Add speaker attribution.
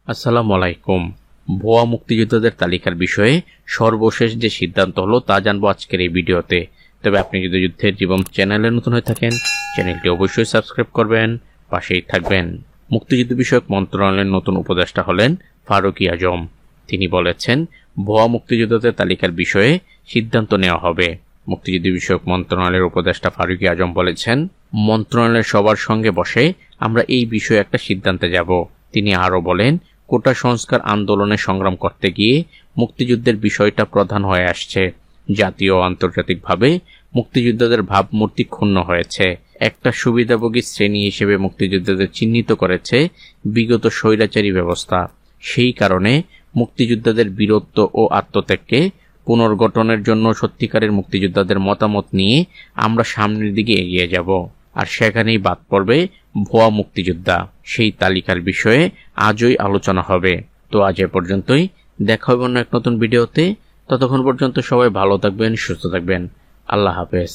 Speaker 1: আসসালামু আলাইকুম। ভুয়া মুক্তিযোদ্ধাদের তালিকার বিষয়ে সর্বশেষ যে সিদ্ধান্ত হলো তা জানবো আজকের এই ভিডিওতে। তবে আপনি যদি যুদ্ধের জীবন চ্যানেলে নতুন হয়ে থাকেন, চ্যানেলটি অবশ্যই সাবস্ক্রাইব করবেন, পাশেই থাকবেন। মুক্তিযুদ্ধ বিষয়ক মন্ত্রণালয়ের নতুন উপদেষ্টা হলেন ফারুকী আজম। তিনি বলেছেন, ভুয়া মুক্তিযোদ্ধাদের তালিকার বিষয়ে সিদ্ধান্ত নেওয়া হবে। মুক্তিযুদ্ধ বিষয়ক মন্ত্রণালয়ের উপদেষ্টা ফারুকী আজম বলেছেন, মন্ত্রণালয়ের সবার সঙ্গে বসে আমরা এই বিষয়ে একটা সিদ্ধান্তে যাব। তিনি আরও বলেন, কোটা সংস্কার আন্দোলনে সংগ্রাম করতে গিয়ে মুক্তিযুদ্ধের বিষয়টা প্রধান হয়ে আসছে। জাতীয় ও আন্তর্জাতিকভাবে মুক্তিযোদ্ধাদের ভাবমূর্তি ক্ষুণ্ণ হয়েছে। একটা সুবিধাভোগী শ্রেণী হিসেবে মুক্তিযোদ্ধাদের চিহ্নিত করেছে বিগত স্বৈরাচারী ব্যবস্থা। সেই কারণে মুক্তিযোদ্ধাদের বীরত্ব ও আত্মত্যাগকে পুনর্গঠনের জন্য সত্যিকারের মুক্তিযোদ্ধাদের মতামত নিয়ে আমরা সামনের দিকে এগিয়ে যাব। আর সেখানেই বাদ পড়বে ভুয়া মুক্তিযোদ্ধা। সেই তালিকার বিষয়ে আজই আলোচনা হবে। তো আজ এ পর্যন্তই, দেখা হবে অন্য এক নতুন ভিডিওতে। ততক্ষণ পর্যন্ত সবাই ভালো থাকবেন, সুস্থ থাকবেন। আল্লাহ হাফেজ।